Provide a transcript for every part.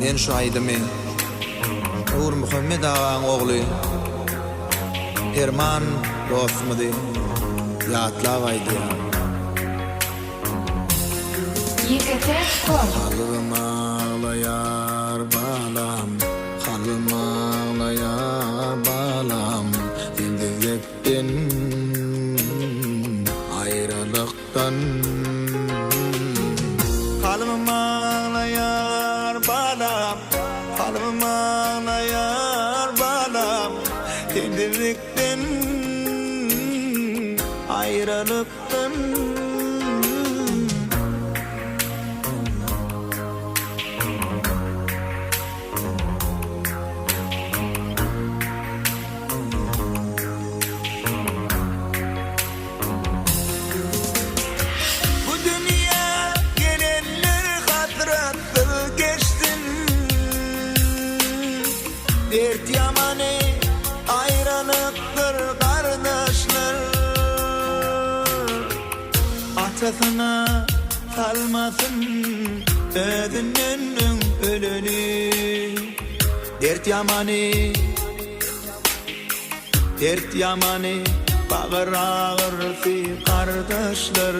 Men şahidymy. Nur Muhammed ağaň ogly Herman dostumdy. Ýatlap aýdym. YKT.com Halym ağlaýar balam, halym ağlaýar balam. Dildekden aýrylykdan halym ağlaýar balam, halym ağlaýar balam. Dildekden aýrylykdan dert yamany aýralyktır gardaşlar. Atasyna salmasyn özünden öleni. Dert yamany bagyr ağırsy gardaşlar.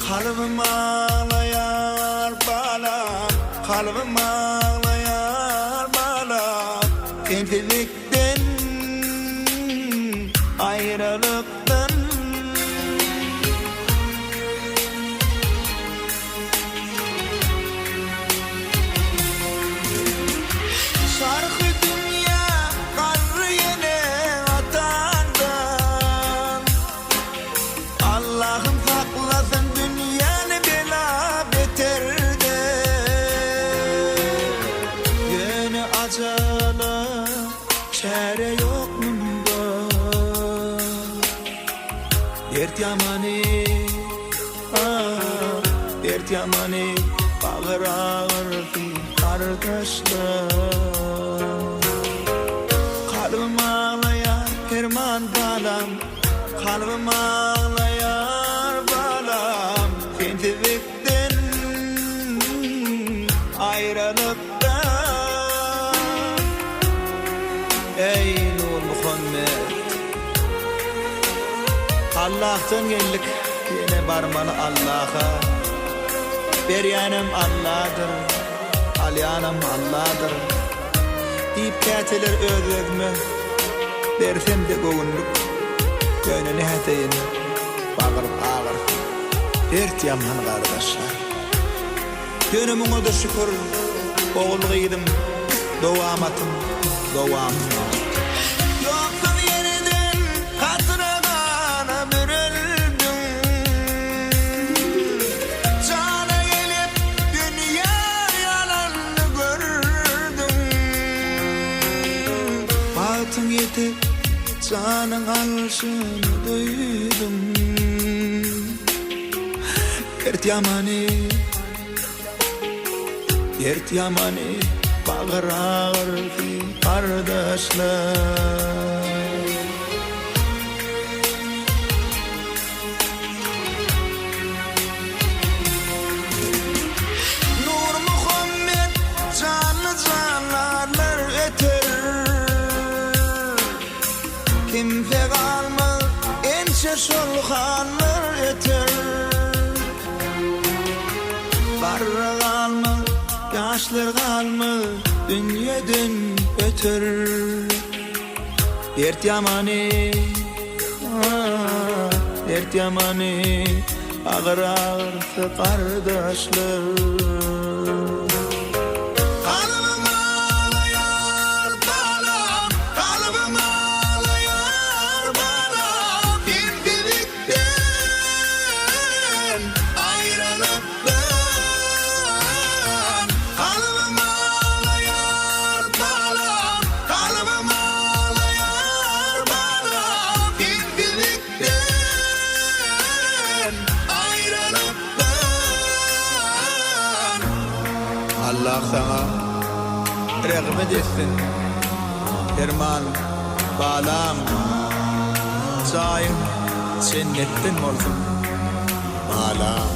Kalbim ağlaýar balam, kalbim ağlaýar balam. Endilikden aýrylykdan şarky dünýä garry ýene atandan. Allah'ım saklasın dünýäni bela beterden. Ýöne acala çare yok munda. Dert yamany, dert yamany bagyr ağırsy gardaşlar. Kalbim ağlaýar Herman balam, kalbim ağlaýar balam. Sendikden aýrylykdan. Ey Nur Muhammed, Allah'tan geldik yine barmanı Allah'a. Beryanım Allah'dır, alyanım Allah'dır. Deyip käteler özüme dersem de goğunluk. Gönlüne heteyin bağır ağır. Dert yaman kardeşler. Gönlümüne de şükür oğulgıydım. Doğamatım, doğamım. Yoksun yeniden hatırına bürüldüm. Cana gelip dünya yalanını gördüm. Batım yetip canın alışını duydum. Dert yamany, dert yamany bagyr ağırsy gardaşlar. Nur Muhammed canlı canlarlar eter. Kimse kalmaz ençe şolhanlar eter. Barra kalmaz, yaşlar kalmaz dünýeden öter. Dert yamany, dert yamany bagyr ağırsy gardaşlar. Kalbim ağlaýar balam, kalbim ağlaýar balam. Endilikden aýrylykdan. Kalbim ağlaýar balam, kalbim ağlaýar balam. Endilikden aýrylykdan. Allah sana rahmet etsin Herman balam. Çayın cennetten olsun balam.